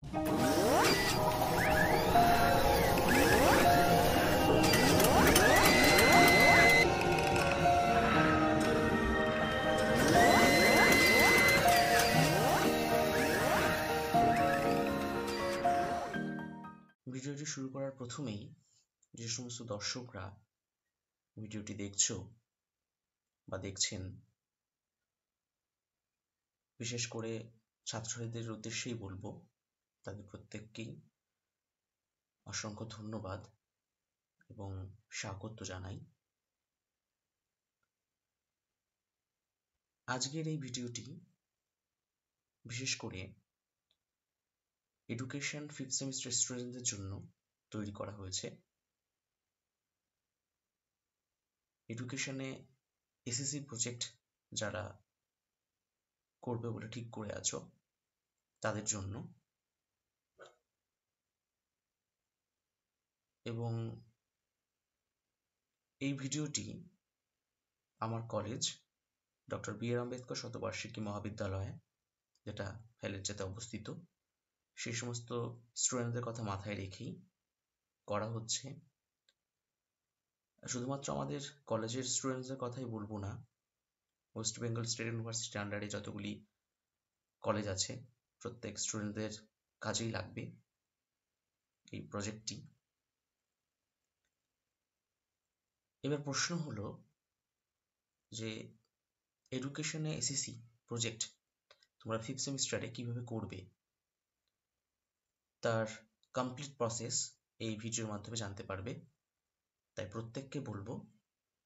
ভিডিওটি শুরু করার প্রথমেই যে সমস্ত দর্শকরা ভিডিওটি দেখছো বা দেখছেন, বিশেষ করে ছাত্রছাত্রীদের উদ্দেশ্যেই বলবো, তাদের প্রত্যেককেই অসংখ্য ধন্যবাদ এবং স্বাগত জানাই। আজকের এই ভিডিওটি বিশেষ করে এডুকেশন ফিফথ সেমিস্টার স্টুডেন্টদের জন্য তৈরি করা হয়েছে। এডুকেশনে এসএসসি প্রজেক্ট যারা করবে বলে ঠিক করে আছো তাদের জন্য, এবং এই ভিডিওটি আমার কলেজ ডক্টর বি আর আম্বেদকর শতবার্ষিকী মহাবিদ্যালয়, যেটা ফেলেরচাতে অবস্থিত, সেই সমস্ত স্টুডেন্টদের কথা মাথায় রেখেই করা হচ্ছে। শুধুমাত্র আমাদের কলেজের স্টুডেন্টসদের কথাই বলবো না, ওয়েস্ট বেঙ্গল স্টেট ইউনিভার্সিটি আন্ডারে যতগুলি কলেজ আছে প্রত্যেক স্টুডেন্টদের কাজেই লাগবে এই প্রজেক্টটি। এবার প্রশ্ন হলো যে এডুকেশনে এসএসসি প্রজেক্ট তোমরা ফিফথ সেমিস্টারে কিভাবে করবে, তার কমপ্লিট প্রসেস এই ভিডিওর মাধ্যমে জানতে পারবে। তাই প্রত্যেককে বলবো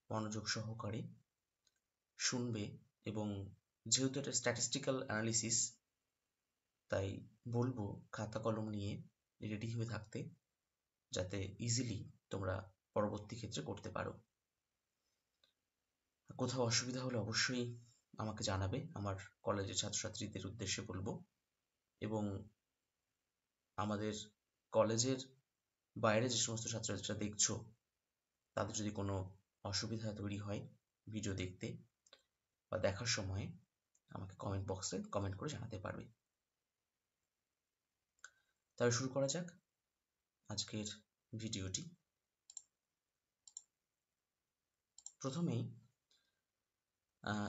মনোযোগ সহকারে শুনবে, এবং যেহেতু এটা স্ট্যাটিস্টিক্যাল অ্যানালিসিস, তাই বলবো খাতা কলম নিয়ে রেডি হয়ে থাকতে, যাতে ইজিলি তোমরা পরবর্তী ক্ষেত্রে করতে পারো। কোথাও অসুবিধা হলে অবশ্যই আমাকে জানাবে, আমার কলেজের ছাত্রছাত্রীদের উদ্দেশ্যে বলবো। এবং আমাদের কলেজের বাইরে যে সমস্ত ছাত্রছাত্রীরা দেখছো, তাদের যদি কোনো অসুবিধা তৈরি হয় ভিডিও দেখতে বা দেখার সময়, আমাকে কমেন্ট বক্সে কমেন্ট করে জানাতে পারবে। তাহলে শুরু করা যাক আজকের ভিডিওটি। প্রথমেই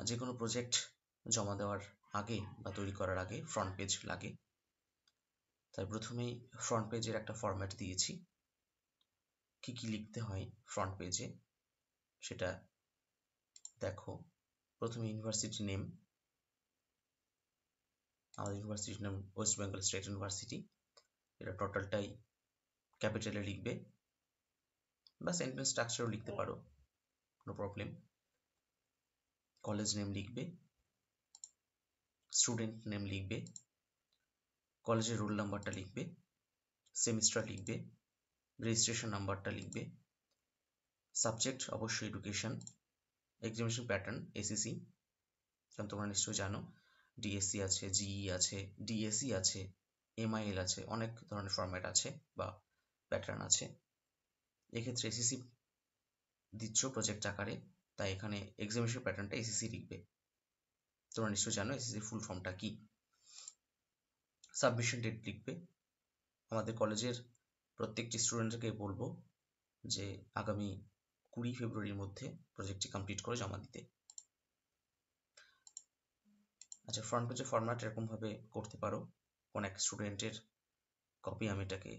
যে কোনো প্রজেক্ট জমা দেওয়ার আগে বা তৈরি করার আগে ফ্রন্ট পেজ লাগে। তাই প্রথমেই ফ্রন্ট পেজের একটা ফরম্যাট দিয়েছি। কি কি লিখতে হয় ফ্রন্ট পেজে সেটা দেখো। প্রথমে ইউনিভার্সিটি নেম, আমাদের ইউনিভার্সিটির নাম ওয়েস্ট বেঙ্গল স্টেট ইউনিভার্সিটি, এটা টোটালটাই ক্যাপিটালে লিখবে, বা সেন্টেন্স স্ট্রাকচারও লিখতে পারো, নো প্রবলেম। কলেজ নেম লিখবে, স্টুডেন্ট নেম লিখবে, কলেজের রোল নাম্বারটা লিখবে, সেমিস্টার লিখবে, রেজিস্ট্রেশন নাম্বারটা লিখবে, সাবজেক্ট অবশ্যই এডুকেশন, এক্সামিনেশন প্যাটার্ন এসএসসি, কারণ তোমরা নিশ্চয়ই জানো ডিএসসি আছে, জিই আছে, ডিএসসি আছে, এমআইএল আছে, অনেক ধরনের ফরম্যাট আছে বা প্যাটার্ন আছে। এক্ষেত্রে এসএসসি দিচ্ছ প্রজেক্ট আকারে, তাই এখানে এক্সামিনেশন প্যাটার্নটা এসএসসি লিখবে। তোমরা নিশ্চয়ই জানো এসএসসি ফুল ফর্মটা কি। সাবমিশন ডেট লিখবে। আমাদের কলেজের প্রত্যেকটি স্টুডেন্টকে বলবো যে আগামী 20 ফেব্রুয়ারির মধ্যে প্রজেক্টটি কমপ্লিট করে জমা দিতে। আচ্ছা, ফ্রন্ট পেজের ফরম্যাট এরকমভাবে করতে পারো। কোন এক স্টুডেন্টের কপি আমি এটাকে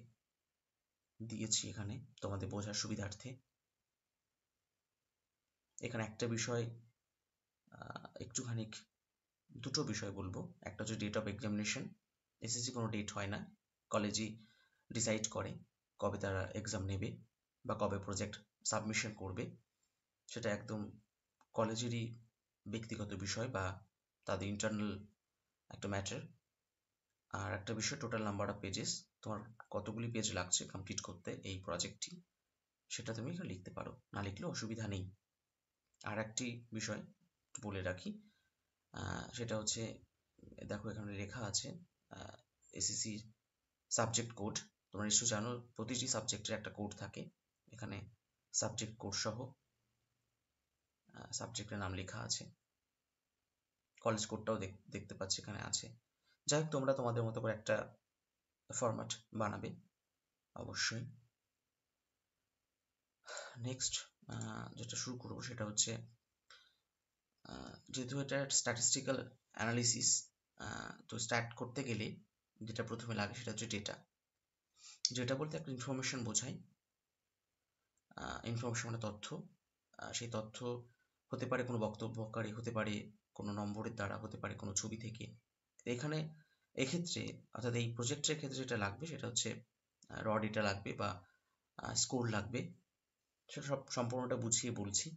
দিয়েছি এখানে তোমাদের বোঝার সুবিধার্থে। এখানে একটা বিষয় একটুখানি, দুটো বিষয় বলবো। একটা হচ্ছে ডেট অফ এক্সামিনেশন। এসএসসি কোনো ডেট হয় না, কলেজই ডিসাইড করে কবে তারা এক্সাম নেবে বা কবে প্রজেক্ট সাবমিশন করবে। সেটা একদম কলেজেরই ব্যক্তিগত বিষয় বা তাদের ইন্টারনাল একটা ম্যাটার। আর একটা বিষয় টোটাল নাম্বার অফ পেজেস, তোমার কতগুলি পেজ লাগছে কমপ্লিট করতে এই প্রজেক্টটি, সেটা তুমি এখানে লিখতে পারো, না লিখলেও অসুবিধা নেই। আর একটি বিষয় বলে রাখি, সেটা হচ্ছে দেখো এখানে লেখা আছে এসএসসি সাবজেক্ট কোড। তোমরা নিশ্চয়ই জানো প্রতিটি সাবজেক্টের একটা কোড থাকে। এখানে সাবজেক্ট কোড সহ সাবজেক্টের নাম লেখা আছে, কলেজ কোডটাও দেখতে পাচ্ছি এখানে আছে। যাই হোক, তোমরা তোমাদের মতো করে একটা ফরম্যাট বানাবে অবশ্যই। নেক্সট যেটা শুরু করবো সেটা হচ্ছে, যেহেতু এটা স্ট্যাটিস্টিক্যাল অ্যানালিসিস, তো স্টার্ট করতে গেলে যেটা প্রথমে লাগে সেটা হচ্ছে ডেটা। ডেটা বলতে একটা ইনফরমেশন বোঝায়। ইনফরমেশন মানে তথ্য। সেই তথ্য হতে পারে কোনো বক্তব্যকারী, হতে পারে কোনো নম্বরের দ্বারা, হতে পারে কোনো ছবি থেকে। এখানে এক্ষেত্রে অর্থাৎ এই প্রজেক্টের ক্ষেত্রে যেটা লাগবে সেটা হচ্ছে র ডেটা লাগবে বা স্কোর লাগবে। সেটা সব সম্পূর্ণটা বুঝিয়ে বলছি,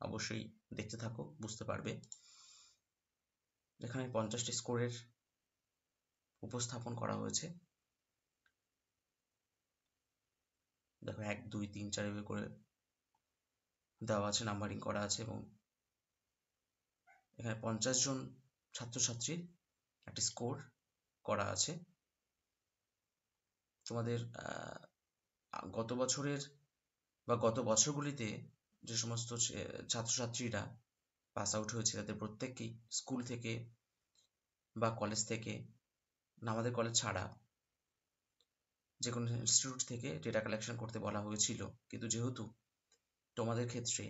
অবশ্যই দেখতে থাকো, বুঝতে পারবে। এখানে 50টি স্কোরের উপস্থাপন করা হয়েছে। দেখো 1, 2, 3, 4 এভাবে করে দেওয়া আছে, নাম্বারিং করা আছে, এবং এখানে 50 জন ছাত্রছাত্রীর একটি স্কোর করা আছে। তোমাদের গত বছরের বা গত বছরগুলিতে যে সমস্ত ছাত্রছাত্রীরা পাস আউট হয়েছে তাদের প্রত্যেককেই স্কুল থেকে বা কলেজ থেকে, না আমাদের কলেজ ছাড়া যে কোনো ইনস্টিটিউট থেকে ডেটা কালেকশন করতে বলা হয়েছিল, কিন্তু যেহেতু তোমাদের ক্ষেত্রে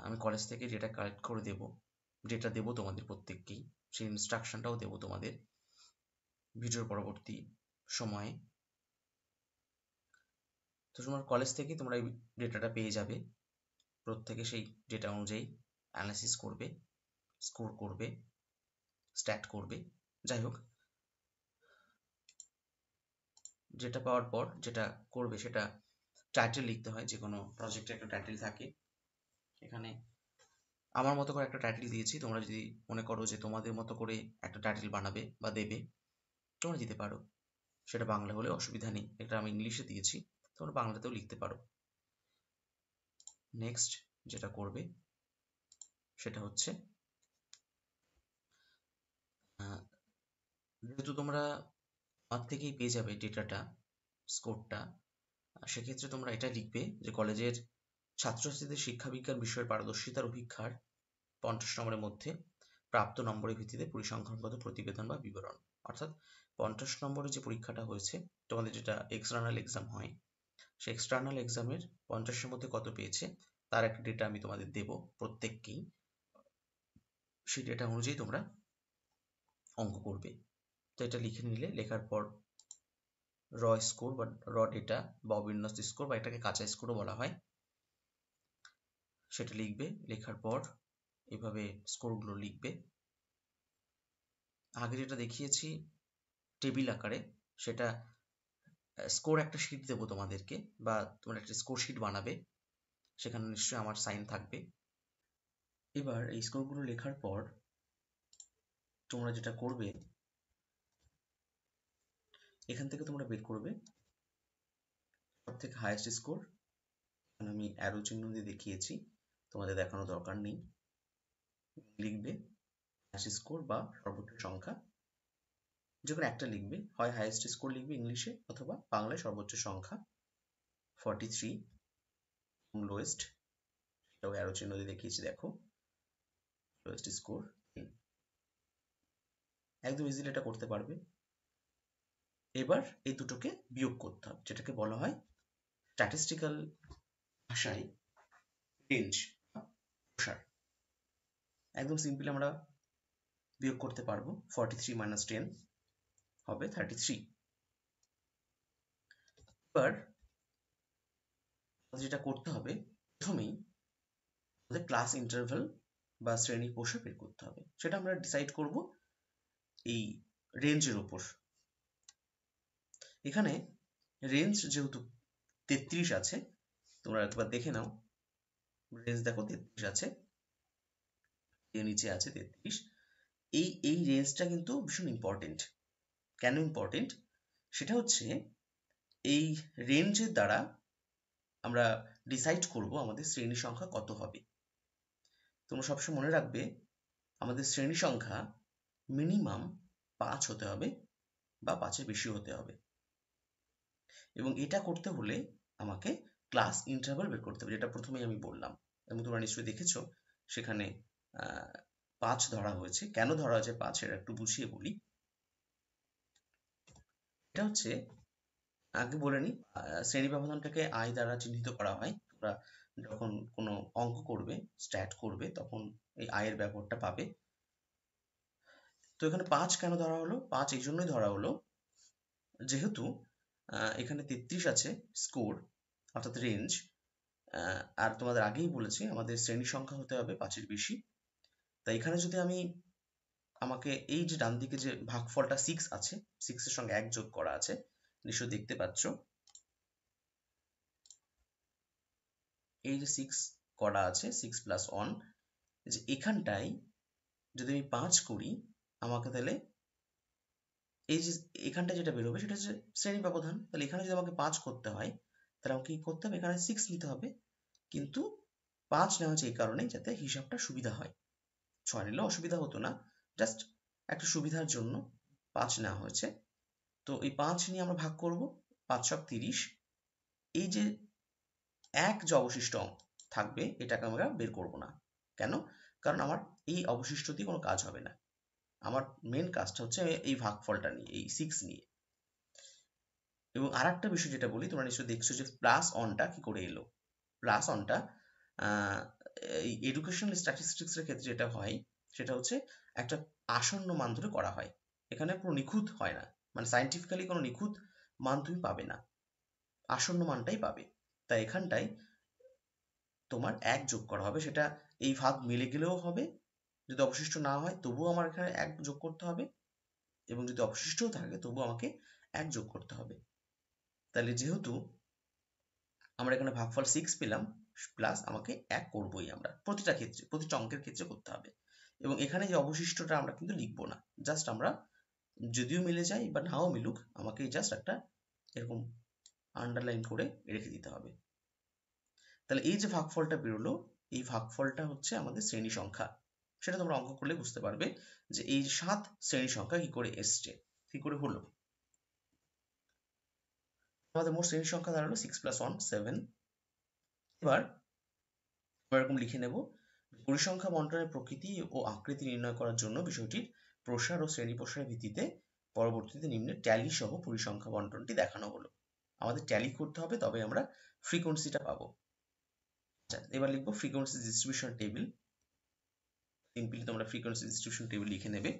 আমি কলেজ থেকে ডেটা কালেক্ট করে দেবো, ডেটা দেবো তোমাদের প্রত্যেককেই, সেই ইনস্ট্রাকশনটাও দেবো তোমাদের ভিডিওর পরবর্তী সময়ে। তো তোমার কলেজ থেকে তোমরা এই ডেটাটা পেয়ে যাবে, প্রত্যেকে সেই ডেটা অনুযায়ী অ্যানালাইসিস করবে, স্কোর করবে, স্ট্যাট করবে। যাই হোক, যেটা পাওয়ার পর যেটা করবে সেটা টাইটেল লিখতে হয়। যে কোনো প্রজেক্টে একটা টাইটেল থাকে। এখানে আমার মতো করে একটা টাইটেল দিয়েছি, তোমরা যদি মনে করো যে তোমাদের মতো করে একটা টাইটেল বানাবে বা দেবে, তোমরা দিতে পারো। সেটা বাংলা হলে অসুবিধা নেই, এটা আমি ইংলিশে দিয়েছি, তোমরা বাংলাতেও লিখতে পারো। নেক্সট যেটা করবে সেটা হচ্ছে, যেহেতু তোমরা আমার থেকেই পেয়ে যাবে ডেটাটা, স্কোরটা, সেক্ষেত্রে তোমরা এটা লিখবে যে কলেজের ছাত্রছাত্রীদের শিক্ষাবিজ্ঞান বিষয়ের পারদর্শিতার অভিক্ষার 50 নম্বরের মধ্যে প্রাপ্ত নম্বরের ভিত্তিতে পরিসংখ্যানগত প্রতিবেদন বা বিবরণ। অর্থাৎ 50 নম্বরের যে পরীক্ষাটা হয়েছে, তোমাদের যেটা এক্সটার্নাল এক্সাম হয়, সেই এক্সটার্নাল এক্সামের 50-এর মধ্যে কত পেয়েছে তার একটা ডেটা আমি তোমাদের দেবো প্রত্যেককেই। সেই ডেটা অনুযায়ী তোমরা অঙ্ক করবে। তো এটা লিখে নিলে, লেখার পর র স্কোর বা র ডেটা বা অবিন্যস্ত স্কোর বা এটাকে কাঁচা স্কোরও বলা হয়, সেটা লিখবে। লেখার পর এভাবে স্কোরগুলো লিখবে। আগে যেটা দেখিয়েছি টেবিল আকারে, সেটা স্কোর একটা শিট দেবো তোমাদেরকে, বা তোমরা একটা স্কোর শিট বানাবে, সেখানে নিশ্চয়ই আমার সাইন থাকবে। এবার এই স্কোরগুলো লেখার পর তোমরা যেটা করবে, এখান থেকে তোমরা বের করবে সব থেকে হাইয়েস্ট স্কোর। আমি অ্যারো চিহ্ন দিয়ে দেখিয়েছি, তোমাদের দেখানোর দরকার নেই। লিখবে হাইয়েস্ট স্কোর বা সর্বোচ্চ সংখ্যা, যে কোনো একটা লিখবে, হয় হাইয়েস্ট স্কোর লিখবে ইংলিশে অথবা বাংলায় সর্বোচ্চ সংখ্যা 43, লোয়েস্ট, সেটাও অ্যারো চিহ্ন দিয়ে দেখিয়েছি, দেখো লোয়েস্ট স্কোর। একদম ইজিলি এটা করতে পারবে। এবার এই দুটোকে বিয়োগ করতে হবে, যেটাকে বলা হয় স্ট্যাটিস্টিক্যাল ভাষায় রেঞ্জ, প্রসার। একদম সিম্পলি আমরা বিয়োগ করতে পারবো। 43 - 10 হবে 33। এবার যেটা করতে হবে, প্রথমেই আমাদের ক্লাস ইন্টারভ্যাল বা শ্রেণী কোষে বের করতে হবে। সেটা আমরা ডিসাইড করব এই রেঞ্জের উপর। এখানে রেঞ্জ যেহেতু 33 আছে, তোমরা একবার দেখে নাও, রেঞ্জ দেখো 33 আছে, এর নিচে আছে 33। এই রেঞ্জটা কিন্তু ভীষণ ইম্পর্টেন্ট। কেন ইম্পর্টেন্ট? সেটা হচ্ছে এই রেঞ্জের দ্বারা আমরা ডিসাইড করব আমাদের শ্রেণী সংখ্যা কত হবে। তোমরা সবসময় মনে রাখবে, আমাদের শ্রেণী সংখ্যা মিনিমাম 5 হতে হবে বা 5-এর বেশি হতে হবে, এবং এটা করতে হলে আমাকে ক্লাস ইন্টারভাল বের করতে হবে, যেটা প্রথমেই আমি বললাম, এবং তোমরা নিশ্চয়ই দেখেছো সেখানে 5 ধরা হয়েছে। কেন ধরা হয়েছে 5 এর একটু বুঝিয়ে বলি। এটা হচ্ছে আগে বলে নিই, শ্রেণী ব্যবধানটাকে আই দ্বারা চিহ্নিত করা হয়। তোমরা যখন কোনো অঙ্ক করবে, স্ট্যাট করবে, তখন এই আয়ের ব্যবহারটা পাবে। তো এখানে 5 কেন ধরা হলো? 5 এই জন্যই ধরা হলো যেহেতু এখানে 33 আছে স্কোর, অর্থাৎ রেঞ্জ, আর তোমাদের আগেই বলেছি আমাদের শ্রেণী সংখ্যা হতে হবে 5-এর বেশি। তাই এখানে যদি আমাকে এই যে ডান দিকে যে ভাগফলটা 6 আছে, 6 এর সঙ্গে 1 যোগ করা আছে, নিশ্চয়ই দেখতে পাচ্ছ এই যে 6 করা আছে, 6 প্লাস 1, যে এখানটায় যদি আমি 5 করি, আমাকে তাহলে এই যে এখানটায় যেটা বেরোবে সেটা হচ্ছে শ্রেণী ব্যবধান। তাহলে এখানে যদি আমাকে 5 করতে হয়, তাহলে আমাকে কি করতে হবে? এখানে 6 নিতে হবে, কিন্তু 5 নেওয়া হচ্ছে এই কারণে যাতে হিসাবটা সুবিধা হয়। 6 নিলে অসুবিধা হতো না, জাস্ট একটা সুবিধার জন্য 5 নেওয়া হয়েছে। তো এই 5 নিয়ে আমরা ভাগ করব, 5 সব 30। এই যে যে অবশিষ্ট থাকবে এটাকে আমরা বের করব না। কেন? কারণ আমার এই অবশিষ্ট দিয়ে কোনো কাজ হবে না। আমার মেন কাজটা হচ্ছে এই ভাগফলটা নিয়ে, এই 6 নিয়ে। এবং আরেকটা বিষয় যেটা বলি, তোমরা নিশ্চয়ই দেখছো যে প্লাস অনটা কি করে এলো। প্লাস অনটা এই এডুকেশনাল স্ট্যাটিস্টিক্স এর ক্ষেত্রে যেটা হয় সেটা হচ্ছে একটা আসন্ন মান ধরে করা হয়। এখানে পুরো নিখুঁত হয় না, মানে সায়েন্টিফিক্যালি কোনো নিখুঁত মান তুমি পাবে না, আসন্ন মানটাই পাবে। তাই এখানটায় তোমার 1 যোগ করা হবে, সেটা এই ভাগ মিলে গেলেও হবে, যদি অবশিষ্ট না হয় তবুও আমার এখানে 1 যোগ করতে হবে, এবং যদি অবশিষ্টও থাকে তবুও আমাকে 1 যোগ করতে হবে। তাহলে যেহেতু আমরা এখানে ভাগফল 6 পেলাম, প্লাস আমাকে 1 করবোই আমরা, প্রতিটা ক্ষেত্রে, প্রতিটা অঙ্কের ক্ষেত্রে করতে হবে। এবং এখানে যে অবশিষ্টটা আমরা কিন্তু লিখবো না, জাস্ট আমরা যদিও মিলে যায় বা নাও মিলুক, আমাকে জাস্ট একটা এরকম আন্ডারলাইন করে রেখে দিতে হবে। তাহলে এই যে ভাগফলটা বেরোলো, এই ভাগফলটা হচ্ছে আমাদের শ্রেণী সংখ্যা। সেটা তোমরা অঙ্ক করলে বুঝতে পারবে যে এই 7 শ্রেণী সংখ্যা কি করে এসছে, কি করে হলো। আমাদের মোট শ্রেণী সংখ্যা দাঁড়ালো 6 + 1 7। এবার আমরা এরকম লিখে নেব, পরিসংখ্যা বন্টনের প্রকৃতি ও আকৃতি নির্ণয় করার জন্য বিষয়টির প্রসার ও শ্রেণী প্রসারের ভিত্তিতে পরবর্তীতে নিম্নে ট্যালি সহ পরিসংখ্যা বন্টনটি দেখানো হলো। আমাদের ট্যালি করতে হবে, তবে আমরা ফ্রিকোয়েন্সিটা পাবো। আচ্ছা, এবার লিখবো ফ্রিকোয়েন্সি ডিস্ট্রিবিউশন টেবিল। সিম্পলি তোমরা ফ্রিকোয়েন্সি ডিস্ট্রিবিউশন টেবিল লিখে নেবে,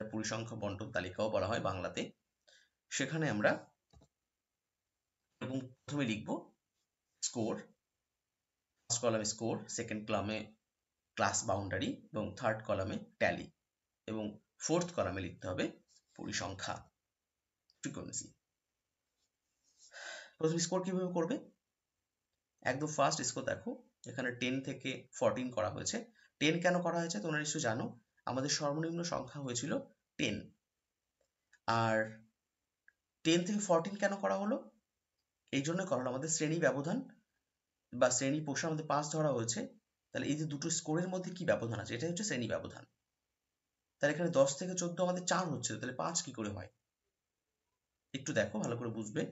পরিসংখ্যা বন্টন তালিকাও বলা হয় বাংলাতে। সেখানে আমরা এবং প্রথমে লিখবো স্কোর, ফার্স্ট কলামে স্কোর, সেকেন্ড কলামে ক্লাস বাউন্ডারি, এবং থার্ড কলামে ট্যালি, এবং ফোর্থ কলামে লিখতে হবে পরিসংখ্যা ফ্রিকোয়েন্সি। প্রথমে স্কোর কিভাবে করবে? একদম ফার্স্ট স্কোর দেখো, এখানে 10 থেকে 14 করা হয়েছে। 10 কেন করা হয়েছে তোমরা নিশ্চয়ই জানো, আমাদের সর্বনিম্ন সংখ্যা হয়েছিল 10। আর 10 থেকে 14 কেন করা হলো? এই জন্য করা হলো, আমাদের শ্রেণী ব্যবধান বা শ্রেণী প্রসার আমাদের 5 ধরা হয়েছে। তাহলে এই যে দুটো স্কোরের মধ্যে কি ব্যবধান আছে, এটাই হচ্ছে শ্রেণী ব্যবধান। তাহলে এখানে 10 থেকে 14 আমাদের 4 হচ্ছে, তাহলে 5 কি করে হয়? একটু দেখো, ভালো করে বুঝবে।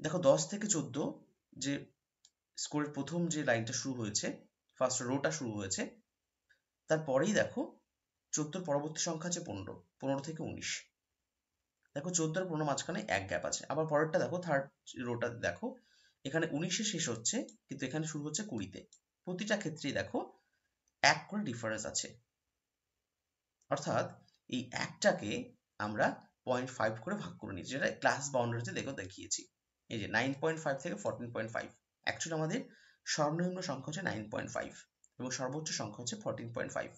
দেখো 10 থেকে 14 যে স্কোরের প্রথম যে লাইনটা শুরু হয়েছে, ফার্স্ট রোটা শুরু হয়েছে, তারপরেই দেখো 14 পরবর্তী সংখ্যা আছে 15, 15 থেকে 19। দেখো 14 আর 15 মাঝখানে 1 গ্যাপ আছে। আবার পরেরটা দেখো, থার্ড রোটা দেখো, এখানে 19-এ শেষ হচ্ছে, কিন্তু এখানে শুরু হচ্ছে 20-তে। প্রতিটা ক্ষেত্রেই দেখো 1 করে ডিফারেন্স আছে। অর্থাৎ এই একটাকে আমরা 0.5 করে ভাগ করে নিয়েছি, যেটা ক্লাস বাউন্ডারিতে দেখো দেখিয়েছি। এই যে 9.5 থেকে 14.5, অ্যাকচুয়ালি আমাদের সর্বনিম্ন সংখ্যা হচ্ছে 9.5 এবং সর্বোচ্চ সংখ্যা হচ্ছে 14.5।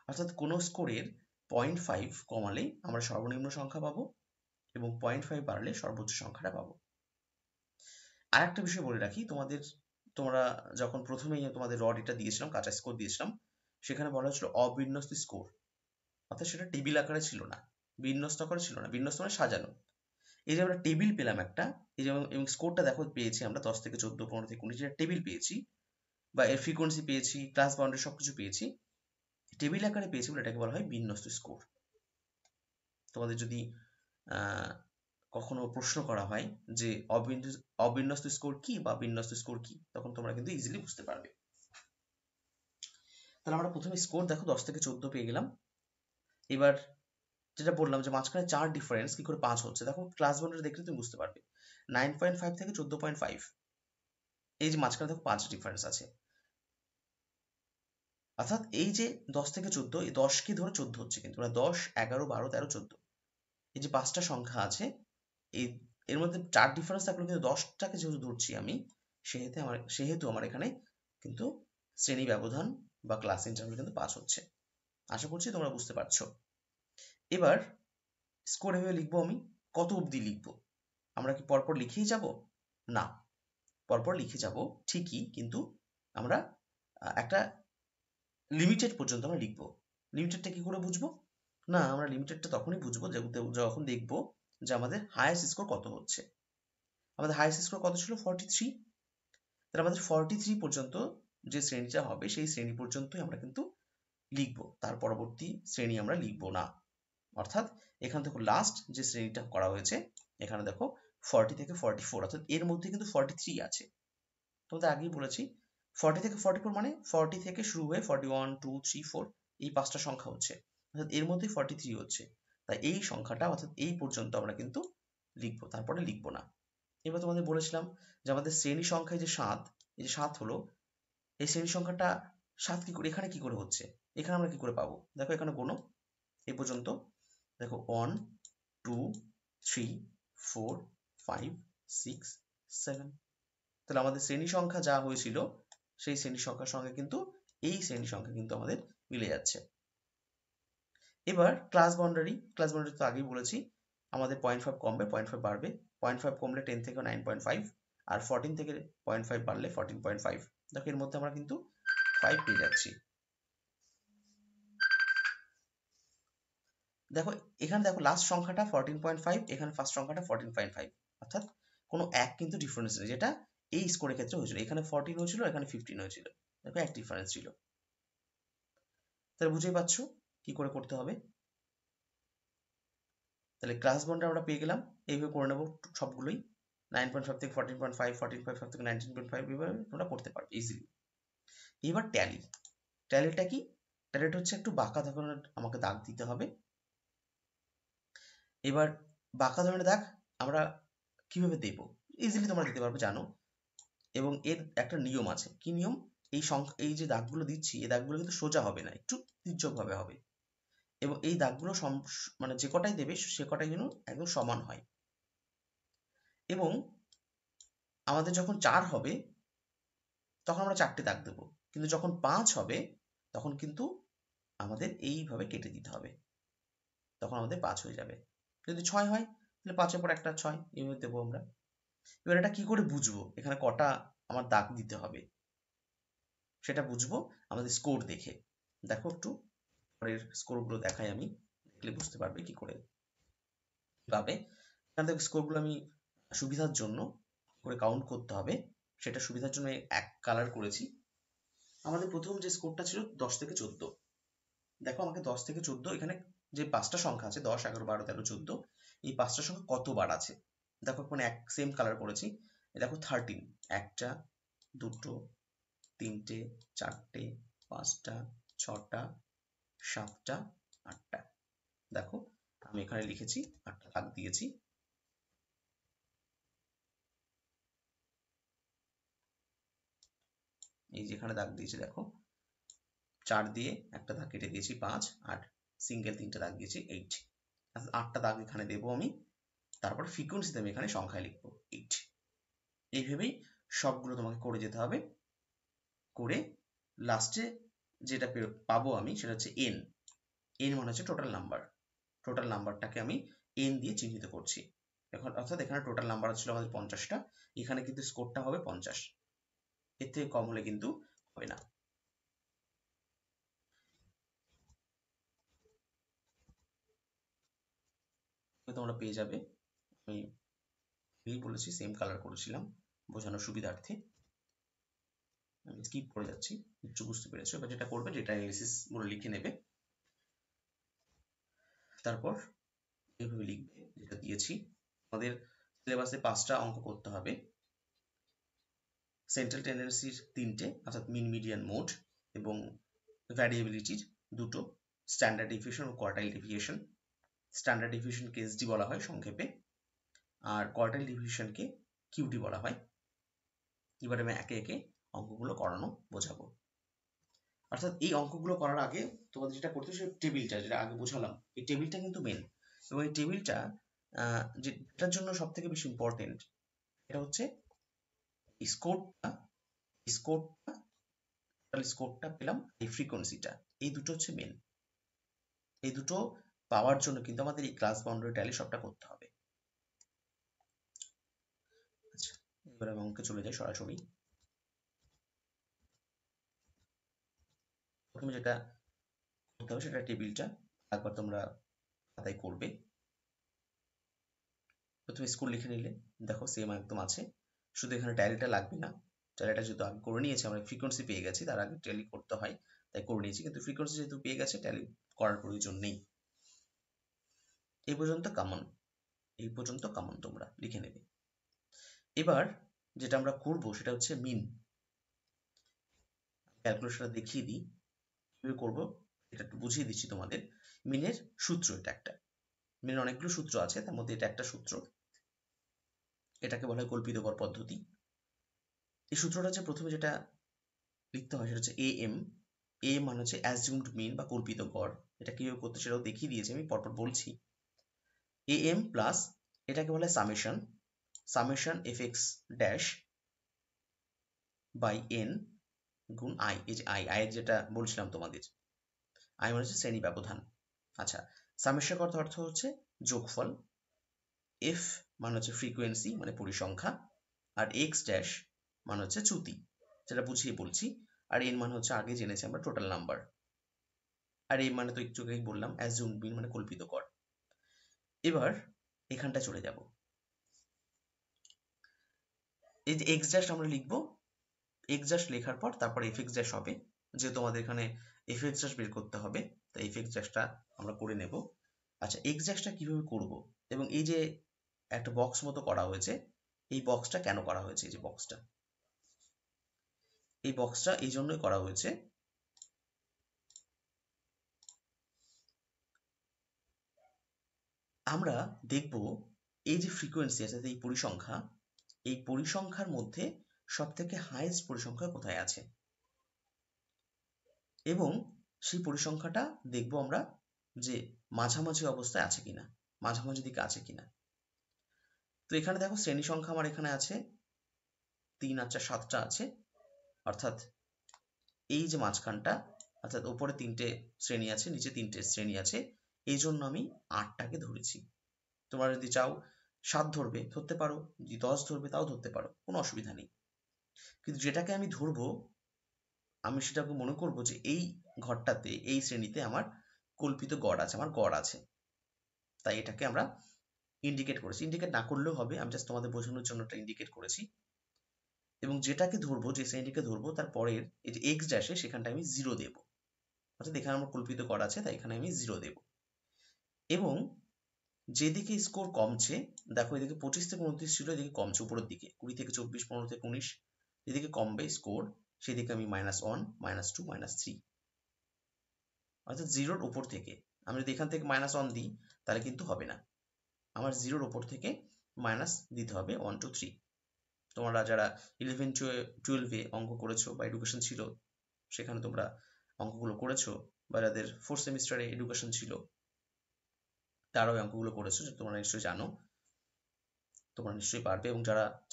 অর্থাৎ কোনো স্কোরের 0.5 কমালে আমরা সর্বনিম্ন সংখ্যা পাবো এবং 0.5 বাড়লে সর্বোচ্চ সংখ্যাটা পাবো। আর একটা বিষয় বলে রাখি, তোমরা যখন প্রথমেই তোমাদের র ডেটা দিয়েছিলাম, কাঁচা স্কোর দিয়েছিলাম, সেখানে বলা হয়েছিল অবিন্যস্ত স্কোর, অর্থাৎ সেটা টেবিল আকারে ছিল না, বিন্যস্ত আকারে ছিল না, বিন্যস্ত মানে সাজানো। এই যে আমরা টেবিল পেলাম একটা, এই যে এবং স্কোরটা দেখো পেয়েছি আমরা 10 থেকে 14, 15 থেকে 19, যেটা টেবিল পেয়েছি বা এর ফ্রিকোয়েন্সি পেয়েছি, ক্লাস বাউন্ডারি সবকিছু পেয়েছি, টেবিল আকারে পেয়েছি বলে এটাকে বলা হয় বিন্যস্ত স্কোর। তোমাদের যদি কখনো প্রশ্ন করা হয় যে অবিন্যস্ত স্কোর কি বা বিন্যস্ত স্কোর কি, তখন তোমরা কিন্তু ইজিলি বুঝতে পারবে। তাহলে আমরা প্রথমে স্কোর দেখো 10 থেকে 14 পেয়ে গেলাম। এবার যেটা বললাম যে মাঝখানে 4 ডিফারেন্স কি করে 5 হচ্ছে, দেখো ক্লাস বাউন্ডারি দেখলে তুমি বুঝতে পারবে 9.5 থেকে 14.5, এই যে মাঝখানে দেখো 5 ডিফারেন্স আছে। অর্থাৎ এই যে 10 থেকে 14, এই 10 কে ধরে 14 হচ্ছে, কিন্তু 10, 11, 12, 13, 14, এই যে 5টা সংখ্যা আছে, এই এর মধ্যে 4 ডিফারেন্স থাকলেও কিন্তু 10টাকে যেহেতু ধরছি আমি, সেহেতু আমার এখানে কিন্তু শ্রেণী ব্যবধান বা ক্লাস ইন্টারভ্যাল কিন্তু 5 হচ্ছে। আশা করছি তোমরা বুঝতে পারছো। এবার স্কোর এভাবে লিখবো আমি, কত অবধি লিখবো? আমরা কি পরপর লিখেই যাব? না, পরপর লিখে যাব ঠিকই, কিন্তু আমরা একটা লিমিটেড পর্যন্ত আমরা লিখবো। লিমিটেডটা কি করে বুঝবো? না, আমরা লিমিটেডটা তখনই বুঝবো যখন দেখবো যে আমাদের হাইয়েস্ট স্কোর কত হচ্ছে। আমাদের হাইয়েস্ট স্কোর কত ছিল? 43। তাহলে আমাদের 43 পর্যন্ত যে শ্রেণীটা হবে সেই শ্রেণী পর্যন্তই আমরা কিন্তু লিখবো, তার পরবর্তী শ্রেণী আমরা লিখবো না। অর্থাৎ এখানে দেখো লাস্ট যে শ্রেণীটা করা হয়েছে, এখানে দেখো 40 থেকে 44, অর্থাৎ এর মধ্যে কিন্তু 43 আছে। তোমাদের আগেই বলেছি 40 থেকে 44 মানে 40 থেকে শুরু হয়ে 41, 2, 3, 4 এই 5টা সংখ্যা হচ্ছে, অর্থাৎ এর মধ্যেই 43 হচ্ছে। তাই এই সংখ্যাটা অর্থাৎ এই পর্যন্ত আমরা কিন্তু লিখবো, তারপরে লিখবো না। এবার তোমাদের বলেছিলাম যে আমাদের শ্রেণী সংখ্যায় যে 7, এই যে 7 হলো, এই শ্রেণী সংখ্যাটা 7 কি করে এখানে কি করে হচ্ছে, এখানে আমরা কি করে পাবো? দেখো এখানে গোনো এই পর্যন্ত, দেখো 1, 2, 3, 4, 5, 6, 7। তাহলে আমাদের শ্রেণী সংখ্যা যা হয়েছিল সেই শ্রেণী সংখ্যার সঙ্গে কিন্তু এই শ্রেণী সংখ্যা কিন্তু আমাদের মিলে যাচ্ছে। এবার ক্লাস বাউন্ডারি তো আগেই বলেছি, আমাদের 0.5 কমবে, 0.5 বাড়বে, 0.5 কমলে 10 থেকে 9.5, আর 14 থেকে 0.5 বাড়লে 14.5। দেখো এর মধ্যে আমরা কিন্তু 5 পেয়ে যাচ্ছি। দেখো এখানে দেখো লাস্ট সংখ্যাটা 14.5, এখানে ফার্স্ট সংখ্যাটা 14.5, অর্থাৎ কোনো এক কিন্তু ডিফারেন্স নেই, যেটা এই স্কোরের ক্ষেত্রে হয়েছিল। এখানে 14 হয়েছিল, এখানে 15 হয়েছিল, দেখো এক ডিফারেন্স ছিল। তাহলে বুঝতেই পারছো কি করে করতে হবে। তাহলে ক্লাস বাউন্ডারি আমরা পেয়ে গেলাম, এইভাবে করে নেবো সবগুলোই, 9.5 থেকে 14.5, 14.5 থেকে 19.5, এইভাবে তোমরা করতে পারবে ইজিলি। এবার ট্যালিটা কি? ট্যালিটা হচ্ছে একটু বাঁকা ধরনের আমাকে দাগ দিতে হবে। এবার বাঁকা ধরনের দাগ আমরা কিভাবে দেবো? ইজিলি তোমরা দিতে পারবে, জানো। এবং এর একটা নিয়ম আছে। কি নিয়ম? এই যে দাগগুলো দিচ্ছি, এই দাগগুলো কিন্তু সোজা হবে না, একটু তির্যকভাবে হবে। এবং এই দাগগুলো মানে যে কটাই দেবে সে কটাই যেন একদম সমান হয়। এবং আমাদের যখন 4 হবে তখন আমরা 4টে দাগ দেবো, কিন্তু যখন 5 হবে তখন কিন্তু আমাদের এইভাবে কেটে দিতে হবে, তখন আমাদের 5 হয়ে যাবে। যদি 6 হয় তাহলে 5-এর পর একটা 6 এইভাবে দেবো আমরা। এবার এটা কি করে বুঝবো এখানে কটা আমার দাগ দিতে হবে? সেটা বুঝবো আমাদের স্কোর দেখে। দেখো একটু পরের স্কোরগুলো দেখাই আমি, দেখলে বুঝতে পারবে কি করে পাবে। এখানে দেখো স্কোরগুলো আমি সুবিধার জন্য করে কাউন্ট করতে হবে, সেটা সুবিধার জন্য এক কালার করেছি। আমাদের প্রথম যে স্কোরটা ছিল 10 থেকে 14। দেখো আমাকে 10 থেকে 14 এখানে যে 5টা সংখ্যা আছে 10, 11, 12, 13, 14, এই 5টা সংখ্যা কতবার আছে দেখো, মানে এক সেম কালার করেছি। দেখো 13, একটা, দুটো, তিনটে, চারটে, পাঁচটা, ছটা, সাতটা, আটটা। দেখো আমি এখানে লিখেছি, 8টা দাগ দিয়েছি। এই যে এখানে দাগ দিয়েছি দেখো, 4 দিয়ে একটা দাগ কেটে দিয়েছি 5, আর সিঙ্গেল 3টে দাগ দিয়েছি 8। 8টা দাগ এখানে দেবো আমি, তারপর ফ্রিকোয়েন্সিতে আমি এখানে সংখ্যায় লিখবো 8। এইভাবেই সবগুলো তোমাকে করে যেতে হবে। করে লাস্টে যেটা পাবো আমি সেটা হচ্ছে এন। এন মানে হচ্ছে টোটাল নাম্বার। টোটাল নাম্বারটাকে আমি এন দিয়ে চিহ্নিত করছি এখন, অর্থাৎ এখানে টোটাল নাম্বার ছিল আমাদের 50টা, এখানে কিন্তু স্কোরটা হবে 50, এর থেকে কম হলে কিন্তু হবে না। তোমরা পেয়ে যাবে, আমি বলেছি সেম কালার করেছিলাম বোঝানোর সুবিধার্থে। আমি স্কিপ করে যাচ্ছি, একটু বুঝতে পেরেছো। এবার যেটা করবে, ডেটা অ্যানালিসিস গুলো লিখে নেবে, তারপর এইভাবে লিখবে যেটা দিয়েছি। আমাদের সিলেবাসে 5টা অঙ্ক করতে হবে, সেন্ট্রাল টেন্ডেন্সির 3টে, অর্থাৎ মিন, মিডিয়ান, মোড, এবং ভ্যারিয়েবিলিটির 2টো, স্ট্যান্ডার্ড ডেভিয়েশন ও কোয়ার্টাইল ডেভিয়েশন। স্ট্যান্ডার্ড ডিভিশনকে এসডি বলা হয় সংক্ষেপে, আর কোয়ার্টাইল ডিভিশনকে কিউডি বলা হয়। এবার আমি একে একে অঙ্কগুলো করানো বোঝাবো। অর্থাৎ এই অঙ্কগুলো করার আগে তোমাদের যেটা করতে হবে, টেবিলটা যেটা আগে বোঝালাম, এই টেবিলটা কিন্তু মেন। এবং এই টেবিলটা যেটার জন্য সব থেকে বেশি ইম্পর্টেন্ট, এটা হচ্ছে স্কোরটা পেলাম, এই ফ্রিকোয়েন্সিটা, এই দুটো হচ্ছে মেন। এই দুটো পাওয়ার জন্য কিন্তু আমাদের এই ক্লাস বাউন্ডারি ট্যালি সবটা করতে হবে। আচ্ছা, এবার আমি অঙ্কে চলে যাই সরাসরি। প্রথমে যেটা করতে হবে সেটা টেবিলটা একবার তোমরা খাতায় করবে। প্রথমে স্কোর লিখে নিলে, দেখো সেম একদম আছে, শুধু এখানে ট্যালিটা লাগবে না। ট্যালিটা যেহেতু আগে করে নিয়েছি, আমরা ফ্রিকোয়েন্সি পেয়ে গেছি, তার আগে ট্যালি করতে হয় তাই করে নিয়েছি, কিন্তু ফ্রিকোয়েন্সি যেহেতু পেয়ে গেছে ট্যালি করার প্রয়োজন নেই। এই পর্যন্ত কমন তোমরা লিখে নেবে। এবার যেটা আমরা করব সেটা হচ্ছে মিন। ক্যালকুলেশনটা দেখিয়ে দিই কিভাবে করবো, এটা একটু বুঝিয়ে দিচ্ছি তোমাদের। মিনের সূত্র এটা একটা, মিনের অনেকগুলো সূত্র আছে, তার মধ্যে এটা একটা সূত্র, এটাকে বলা হয় কল্পিত গড় পদ্ধতি। এই সূত্রটা হচ্ছে প্রথমে যেটা লিখতে হয় সেটা হচ্ছে এ মানে হচ্ছে অ্যাজিউমড মিন বা কল্পিত গড়। এটা কিভাবে করতে সেটাও দেখিয়ে দিয়েছি, আমি পরপর বলছি। এম প্লাস এটাকে বলে summation F X dash by N গুণ আই। এই যে আই এর যেটা বলছিলাম তোমাদের, আই মানে হচ্ছে শ্রেণী ব্যবধান। আচ্ছা, সামেশন অর্থ হচ্ছে যোগফল, এফ মানে হচ্ছে ফ্রিকোয়েন্সি মানে পরিসংখ্যা, আর এক্স ড্যাশ মানে হচ্ছে চ্যুতি, যেটা বুঝিয়ে বলছি, আর এন মানে হচ্ছে আগে জেনেছি আমরা টোটাল নাম্বার, আর এই মানে তো একটু আগেই বললাম অ্যাজিউমড মিন মানে কল্পিত গড়। এবার এখানটা চলে যাব, এই যে এক্স ড্যাশ আমরা লিখবো, এক্স ড্যাশ লেখার পর তারপর এফ এক্স ড্যাশ হবে, যে তোমাদের এখানে এফ এক্স ড্যাশ বের করতে হবে, তাই এফ এক্স ড্যাশটা আমরা করে নেব। আচ্ছা, এক্স ড্যাশটা কিভাবে করব, এবং এই যে একটা বক্স মতো করা হয়েছে, এই বক্সটা কেন করা হয়েছে, এই যে বক্সটা এই জন্যই করা হয়েছে, আমরা দেখব এই যে ফ্রিকোয়েন্সি আছে, এই পরিসংখ্যার মধ্যে সব থেকে হাইয়েস্ট পরিসংখ্যা কোথায় আছে, এবং সেই পরিসংখ্যাটা দেখব আমরা যে মাঝামাঝি অবস্থায় আছে কিনা, মাঝামাঝি দিকে আছে কিনা। তো এখানে দেখো শ্রেণী সংখ্যা আমার এখানে আছে 3 আর 4 7টা আছে, অর্থাৎ এই যে মাঝখানটা, অর্থাৎ উপরে 3টে শ্রেণী আছে, নিচে 3টে শ্রেণী আছে, এই জন্য আমি 8টাকে ধরেছি। তোমরা যদি চাও 7 ধরতে পারো, যদি 10 ধরবে তাও ধরতে পারো, কোনো অসুবিধা নেই। কিন্তু যেটাকে আমি ধরবো, আমি সেটাকে মনে করবো যে এই ঘরটাতে, এই শ্রেণীতে আমার কল্পিত গড় আছে, আমার গড় আছে, তাই এটাকে আমরা ইন্ডিকেট করেছি। ইন্ডিকেট না করলেও হবে, আমি জাস্ট তোমাদের বোঝানোর জন্য এটা ইন্ডিকেট করেছি। এবং যেটাকে ধরবো, যে শ্রেণীকে ধরবো, তার পরের এই যে এক্স ড্যাশে সেখানটা আমি 0 দেব, অর্থাৎ এখানে আমার কল্পিত গড় আছে তাই এখানে আমি 0 দেব। এবং যেদিকে স্কোর কমছে, দেখো এদিকে 25 থেকে 29 ছিল, এদিকে কমছে উপরের দিকে, 20 থেকে 24, 15 থেকে 19, যেদিকে কমবে স্কোর সেদিকে আমি -1, -2, -3, অর্থাৎ 0-র উপর থেকে। আমি যদি এখান থেকে -1 দিই তাহলে কিন্তু হবে না, আমার 0-র উপর থেকে মাইনাস দিতে হবে 1, 2, 3। তোমরা যারা 11-12-এ অঙ্ক করেছো বা এডুকেশন ছিল সেখানে তোমরা অঙ্কগুলো করেছো, বা যাদের 4th সেমিস্টারে এডুকেশন ছিল তারাও অঙ্কগুলো করেছো, তোমরা নিশ্চয়ই জানো, তোমরা নিশ্চয়ই পারবে, এবং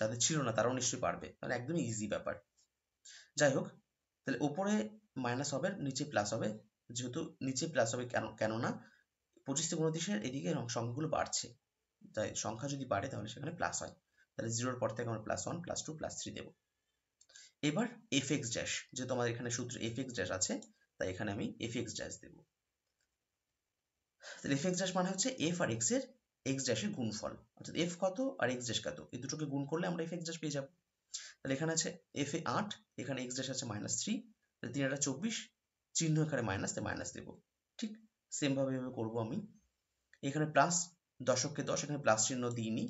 যাদের ছিল না তারাও নিশ্চয়ই পারবে, মানে একদমই ইজি ব্যাপার। যাই হোক, তাহলে উপরে মাইনাস হবে, নিচে প্লাস হবে, যেহেতু নিচে প্লাস হবে কেননা 25 থেকে 29-এর এদিকে সংখ্যাগুলো বাড়ছে, তাই সংখ্যা যদি বাড়ে তাহলে সেখানে প্লাস হয়, তাহলে 0-র পর থেকে আমরা +1, +2, +3 দেব। এবার এফ এক্স ড্যাশ, যেহেতু আমাদের এখানে সূত্র এফ এক্স ড্যাশ আছে তাই এখানে আমি এফ এক্স ড্যাশ দেব। তাহলে এফ এক্স ড্যাশ মানে হচ্ছে এফ আর এক্স ড্যাশের গুণফল, অর্থাৎ এফ কত আর এক্স ড্যাশ কত, এই দুটোকে গুণ করলে আমরা এফ এক্স ড্যাশ পেয়ে যাবো। তাহলে এখানে আছে এফ এ 8, এখানে এক্স ড্যাশ আছে -3, তাহলে 3 আর 24, চিহ্ন এখানে মাইনাস, তাই মাইনাস দেবো। ঠিক সেম ভাবে করবো আমি। এখানে প্লাস, দশককে 10, এখানে প্লাস চিহ্ন দিইনি,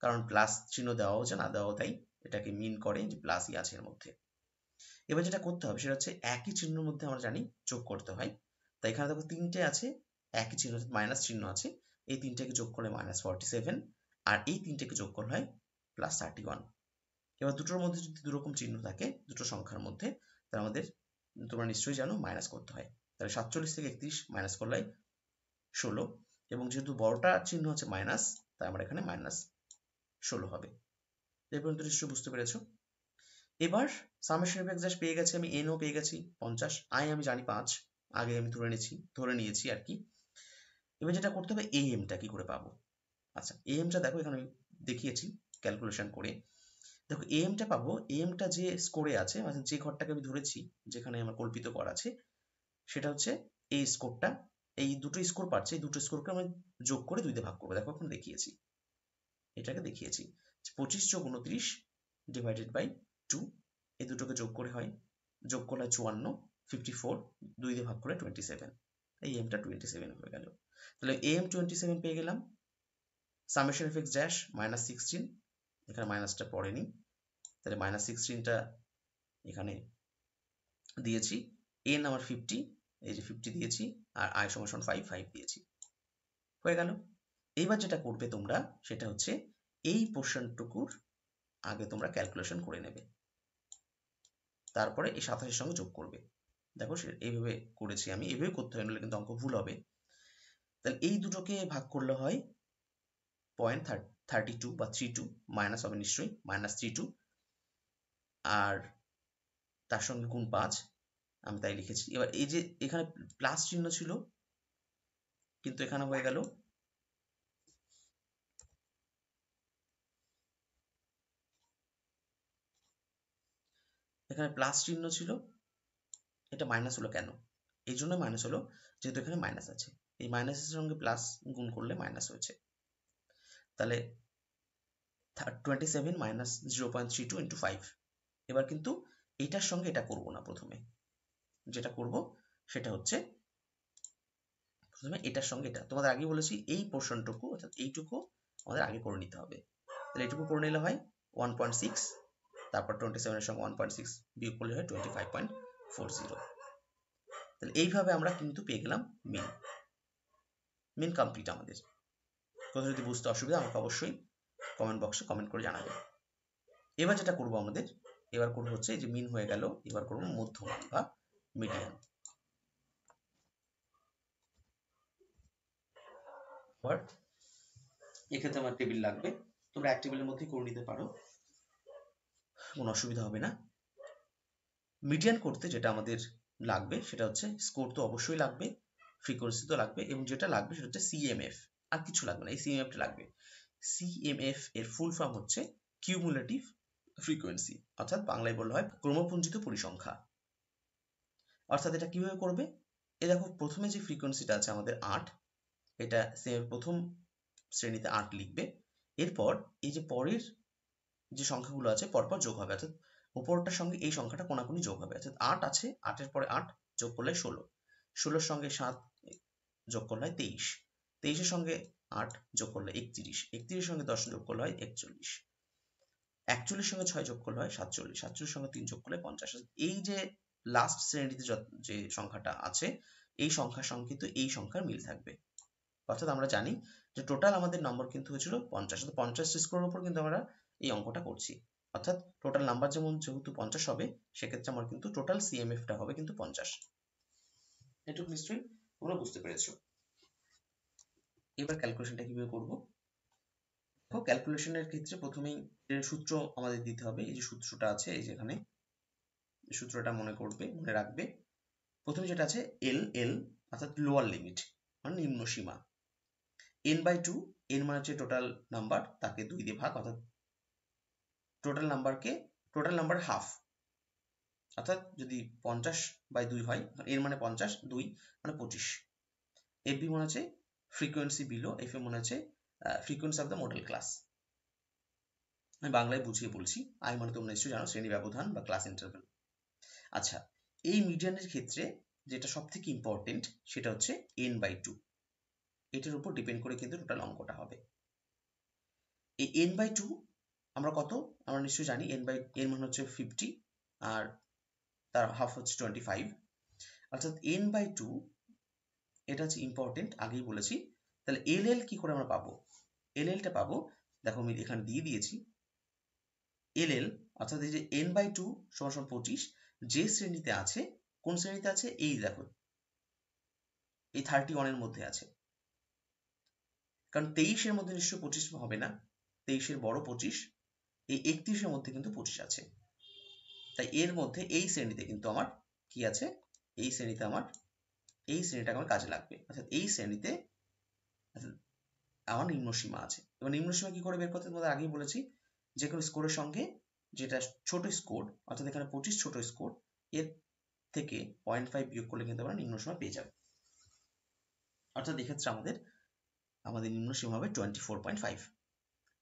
কারণ প্লাস চিহ্ন দেওয়াও যে না দেওয়াও তাই, এটাকে মিন করে যে প্লাসই আছে এর মধ্যে। এবার যেটা করতে হবে সেটা হচ্ছে একই চিহ্নের মধ্যে আমরা জানি যোগ করতে হয়, তাই এখানে দেখো 3টে আছে একই চিহ্ন, মাইনাস চিহ্ন আছে, এই তিনটাকে যোগ করলে -47, আর এই তিনটাকে যোগ করলে হয় +31। এবার দুটোর মধ্যে যদি দুরকম চিহ্ন থাকে দুটো সংখ্যার মধ্যে, তাহলে আমাদের তোমরা নিশ্চয়ই জানো মাইনাস করতে হয়। তাহলে 47 থেকে 31 মাইনাস করলে 16, এবং যেহেতু বড়টা চিহ্ন হচ্ছে মাইনাস, তাই আমার এখানে -16 হবে। এই পর্যন্ত নিশ্চয়ই বুঝতে পেরেছো। এবার সামেশন অফ এক্স পেয়ে গেছি আমি, এনও পেয়ে গেছি 50, আই আমি জানি 5, আগে আমি ধরে নিয়েছি আর কি। এবার যেটা করতে হবে এএমটা কি করে পাবো। আচ্ছা, এএমটা দেখো এখানে আমি দেখিয়েছি ক্যালকুলেশন করে। দেখো এএমটা পাবো, এএমটা যে স্কোরে আছে, মানে যে ঘরটাকে আমি ধরেছি যেখানে আমার কল্পিত কর আছে, সেটা হচ্ছে এই স্কোরটা। এই দুটো স্কোর পাচ্ছে, এই দুটো স্কোরকে আমি যোগ করে 2 দিয়ে ভাগ করবো। দেখো এখন দেখিয়েছি, এটাকে দেখিয়েছি 25 যোগ 29 ডিভাইডেড বাই 2, এই দুটোকে যোগ করে হয়, যোগ করলে 54, 54 2 দিয়ে ভাগ করে 27, এই এমটা 27 হয়ে গেল। তাহলে এম 27 পেয়ে গেলাম। সামেশন অফ এক্স ড্যাশ -16, এখানে মাইনাসটা পড়েনি, তাহলে -16টা এখানে দিয়েছি। এন আমার 50, এই যে 50 দিয়েছি, আর আই সমান 5 দিয়েছি, হয়ে গেল। এইবার যেটা করবে তোমরা সেটা হচ্ছে এই পোর্শনটুকুর আগে তোমরা ক্যালকুলেশন করে নেবে, তারপরে এই 27-এর সঙ্গে যোগ করবে। দেখো এইভাবে করেছি আমি, এইভাবে করতে হয়, নাহলে কিন্তু অঙ্ক ভুল হবে। তাহলে এই দুটোকে ভাগ করলে হয় 0.32 বা 32, মাইনাস হবে নিশ্চয়ই, -32, আর তার সঙ্গে গুণ 5, আমি তাই লিখেছি। এবার এই যে এখানে প্লাস চিহ্ন ছিল, কিন্তু এখানে হয়ে গেল এখানে প্লাস চিহ্ন ছিল, এটা মাইনাস হলো কেন? এই জন্য মাইনাস হলো যেহেতু এখানে মাইনাস আছে, এই মাইনাসের সঙ্গে প্লাস গুণ করলে মাইনাস হয়েছে। তাহলে 27 মাইনাস 0.32 ইন্টু 5। এবার কিন্তু এটার সঙ্গে এটা করব না, প্রথমে যেটা করব সেটা হচ্ছে প্রথমে এটার সঙ্গে এটা, তোমাদের আগে বলেছি এই পোর্শনটুকু অর্থাৎ এইটুকু আমাদের আগে করে নিতে হবে। তাহলে এইটুকু করে নিলে হয় 1.6, তারপর 27 এর সঙ্গে 1.6 বিয়োগ করলে হয় 25.40। তাহলে এইভাবে আমরা কিন্তু পেয়ে গেলাম মিন কমপ্লিট আমাদের। কোথাও যদি বুঝতে অসুবিধা আমাকে অবশ্যই কমেন্ট বক্সে কমেন্ট করে জানাবে। এবার যেটা করব আমাদের, এবার করব হচ্ছে এই যে মিন হয়ে গেল, এবার করব মধ্যমান বা মিডিয়ান। এবার এক্ষেত্রে আমার টেবিল লাগবে, তোমরা এক টেবিলের মধ্যেই করে নিতে পারো, কোনো অসুবিধা হবে না। মিডিয়ান করতে যেটা আমাদের লাগবে সেটা হচ্ছে স্কোর তো অবশ্যই লাগবে, ফ্রিকোয়েন্সি তো লাগবে, এবং যেটা লাগবে সেটা হচ্ছে সিএমএফ, আর কিছু লাগবে না, এই সিএমএফটা লাগবে। সিএমএফ এর ফুল ফর্ম হচ্ছে কিউমুলেটিভ ফ্রিকোয়েন্সি, অর্থাৎ বাংলায় বলা হয় ক্রমপুঞ্জিত পরিসংখ্যা। অর্থাৎ এটা কিভাবে করবে, এ দেখো প্রথমে যে ফ্রিকোয়েন্সিটা আছে আমাদের 8, এটা প্রথম শ্রেণীতে 8 লিখবে, এরপর এই যে পরের যে সংখ্যাগুলো আছে পরপর যোগ হবে, অর্থাৎ উপরটার সঙ্গে এই সংখ্যাটা কোনাকুনি যোগ হবে, অর্থাৎ 8 আছে, 8-এর পরে 8 যোগ করলে 16, 16-এর সঙ্গে 7 যোগ করলে হয় 23, 23-এর সঙ্গে 8 যোগ করলে 31, 31-এর সঙ্গে 10 যোগ করলে হয় 41, 41-এর সঙ্গে 6 যোগ করলে হয় 47, 47-এর সঙ্গে 3 যোগ করলে 50। এই যে লাস্ট শ্রেণীতে যে সংখ্যাটা আছে এই সংখ্যার সঙ্গে কিন্তু এই সংখ্যার মিল থাকবে। অর্থাৎ আমরা জানি যে টোটাল আমাদের নম্বর কিন্তু হয়েছিল 50, 50 স্কোরের উপর কিন্তু আমরা এই অঙ্কটা করছি, অর্থাৎ টোটাল নাম্বার যেহেতু 50 হবে, সেক্ষেত্রে আমার কিন্তু টোটাল সিএমএফটা হবে কিন্তু 50। এটুকু নিশ্চয়ই তোমরা বুঝতে পেরেছো। এবার ক্যালকুলেশনটা কিভাবে করবো, দেখো ক্যালকুলেশনের ক্ষেত্রে প্রথমেই সূত্র আমাদের দিতে হবে। এই যে সূত্রটা আছে এই যেখানে, এই সূত্রটা মনে রাখবে। প্রথমে যেটা আছে এল অর্থাৎ লোয়ার লিমিট মানে নিম্ন সীমা, n/2, n মানে হচ্ছে টোটাল নাম্বার, তাকে 2 দিয়ে ভাগ, অর্থাৎ টোটাল নাম্বার হাফ, অর্থাৎ যদি 50/2 হয়, n মানে 50, 2 মানে 25। FB মনে হচ্ছে ফ্রিকোয়েন্সি বিলো, FM মনে হচ্ছে frequency of the model class. আমি বাংলায় বুঝিয়ে বলছি, আই মানে তোমরা নিশ্চয়ই জানো শ্রেণী ব্যবধান বা ক্লাস ইন্টারভ্যাল। আচ্ছা, এই মিডিয়ানের ক্ষেত্রে যেটা সব থেকে ইম্পর্টেন্ট সেটা হচ্ছে n/2, এটার উপর ডিপেন্ড করে কিন্তু টোটাল অঙ্কটা হবে। এই n/2 আমরা নিশ্চয়ই জানি, n মানে হচ্ছে 50 আর তার হাফ হচ্ছে 25, অর্থাৎ n/2 এটা হচ্ছে ইম্পর্টেন্ট, আগেই বলেছি। তাহলে এল কি করে আমরা পাবো? এলটা পাবো, দেখো আমি এখানে দিয়ে দিয়েছি এল অর্থাৎ এই যে n/2 = 25 যে শ্রেণীতে আছে, কোন শ্রেণীতে আছে? এই দেখো এই 31 এর মধ্যে আছে, কারণ 23 মধ্যে নিশ্চয়ই 25 হবে না, 23 বড় 25, এই 31 মধ্যে কিন্তু 25 আছে, তাই এর মধ্যে এই শ্রেণীতে কিন্তু আমার কি আছে? এই শ্রেণীতে আমার এই শ্রেণীটা আমার কাজে লাগবে, অর্থাৎ এই শ্রেণীতে আমার নিম্নসীমা আছে। এবার নিম্নসীমা কি করে বের করতে তোমাদের আগেই বলেছি, যে কোনো স্কোরের সঙ্গে যেটা ছোট স্কোর, অর্থাৎ এখানে 25 ছোট স্কোর, এর থেকে 0.5 বিয়োগ করলে কিন্তু আমরা নিম্নসীমা পেয়ে যাবো। অর্থাৎ এক্ষেত্রে আমাদের নিম্নসীমা হবে 24.5।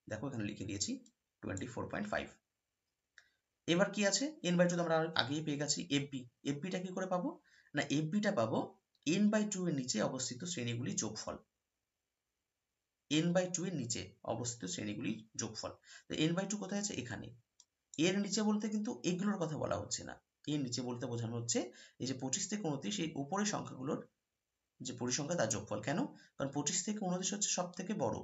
দেখো এখানে লিখে দিয়েছি 24.5। এবার কি আছে? n/2 আমরা আগেই পেয়ে গেছি। এফবিটা কি করে পাবো? না, এফবিটা পাবো n/2 এর নিচে অবস্থিত শ্রেণীগুলির যোগফল। n/2 এর নিচে অবস্থিত শ্রেণীগুলির যোগফল। তো n/2 কোথায় আছে? এখানে। এর নিচে বলতে কিন্তু এগুলোর কথা বলা হচ্ছে না, এর নিচে বলতে বোঝানো হচ্ছে এই যে 25 থেকে 29 এই উপরের সংখ্যাগুলোর যে পরিসংখ্যা তার যোগফল। কেন? কারণ 25 থেকে 29 হচ্ছে সব থেকে বড়,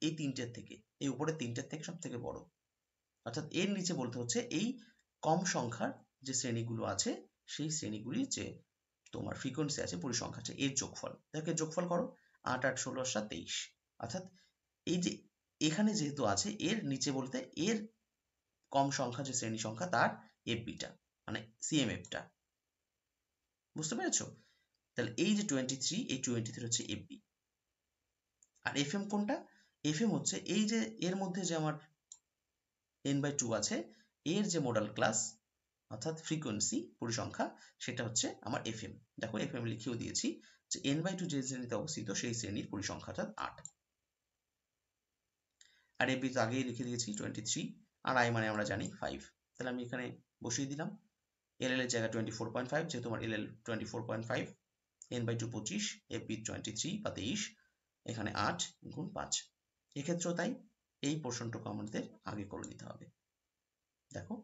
এই তিনটের থেকে, এই উপরের তিনটের থেকে সব থেকে বড়। অর্থাৎ এর নিচে বলতে হচ্ছে এই কম সংখ্যার যে শ্রেণীগুলো আছে সেই শ্রেণীগুলির যে তোমার ফ্রিকোয়েন্সি আছে, পরিসংখ্যা আছে, এর যোগফল। দেখো যোগফল করো, 8 8 16 7 23। অর্থাৎ এই যে এখানে যেহেতু আছে, এর নিচে বলতে এর কম সংখ্যা যে শ্রেণী সংখ্যা তার এফবিটা, মানে সিএমএফটা। বুঝতে পেরেছো? তাহলে এই যে 23, এই 23 হচ্ছে এফবি। আর এফএম কোনটা? এফএম হচ্ছে এই যে এর মধ্যে যে আমার n/2 আছে, এর যে মডাল ক্লাস অর্থাৎ ফ্রিকোয়েন্সি পরিসংখ্যা, সেটা হচ্ছে আমার এফএম। দেখো এফএম লিখেও দিয়েছি যে n/2 যে শ্রেণীতে অবস্থিত সেই শ্রেণীর পরিসংখ্যাটা 8। আর এফবি তো আগেই লিখে দিয়েছি 23, আর আই মানে আমরা জানি 5। তাহলে আমি এখানে বসিয়ে দিলাম এল এর জায়গায় 24.5, যেহেতু আমার এল 24.5, n/2 25, এফবি 23 বা 23, এখানে 8 গুণ 5। এক্ষেত্রেও তাই, এই পোর্শনটুকু আমাদের আগে করে নিতে হবে। দেখো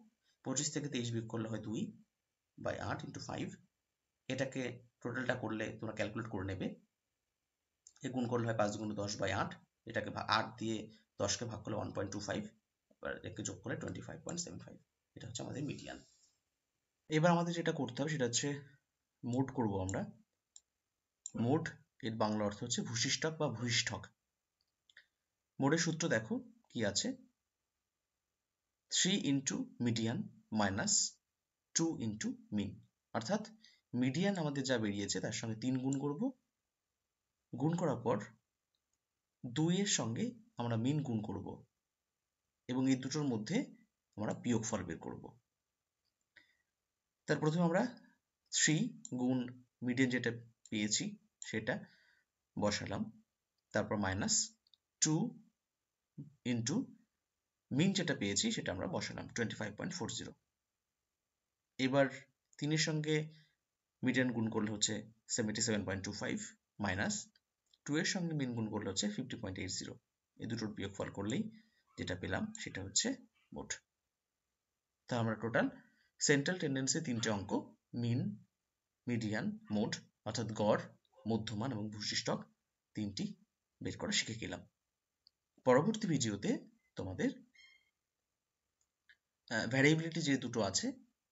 25 থেকে 23 বিয়োগ করলে হয় 2/8 × 5। এটাকে টোটালটা করলে তোমরা ক্যালকুলেট করে নেবে, এ গুণ করলে হয় 5 × 10/8, এটাকে 8 দিয়ে 10কে ভাগ করলে 1.25, এবার একে যোগ করলে 25.75। এটা হচ্ছে আমাদের মিডিয়ান। এবার আমাদের যেটা করতে হবে সেটা হচ্ছে মোড করব আমরা। মোড এর বাংলা অর্থ হচ্ছে ভূশিষ্ঠক বা ভূইষ্ঠক। মোডের সূত্র দেখো কি আছে, 3 × মিডিয়ান মাইনাস 2 × মিন। অর্থাৎ মিডিয়ান আমাদের যা বেরিয়েছে তার সঙ্গে 3 গুণ করব, গুণ করার পর 2 এর সঙ্গে আমরা মিন গুণ করব এবং এই দুটোর মধ্যে আমরা বিয়োগফল বের করব। তার প্রথমে আমরা 3 গুণ মিডিয়ান যেটা পেয়েছি সেটা বসালাম, তারপর মাইনাস 2 × মিন যেটা পেয়েছি সেটা আমরা বসালাম 25.40। এবার 3 এর সঙ্গে মিডিয়ান গুণ করলে হচ্ছে 77.25, মাইনাস 2 এর সঙ্গে মিন গুণ করলে হচ্ছে 50.80। এই দুটোর বিয়োগফল করলেই যেটা পেলাম সেটা হচ্ছে মোড। তা আমরা টোটাল সেন্ট্রাল টেন্ডেন্সি 3টে অঙ্ক, মিন, মিডিয়ান, মোড অর্থাৎ গড়, মধ্যমান এবং ভূশিষ্ঠক 3টি বের করা শিখে গেলাম। পরবর্তী ভিডিওতে তোমাদের ভ্যারিয়েবিলিটি যে দুটো আছে,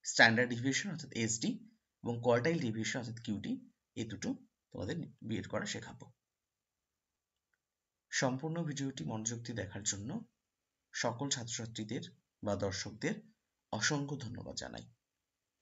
স্ট্যান্ডার্ড ডিভিয়েশন অর্থাৎ এসডি এবং কোয়ার্টাইল ডিভিয়েশন অর্থাৎ কিউডি, এই দুটো তোমাদের বের করা শেখাবো। সম্পূর্ণ ভিডিওটি মনোযোগ দিয়ে দেখার জন্য সকল ছাত্রছাত্রীদের বা দর্শকদের অসংখ্য ধন্যবাদ জানাই।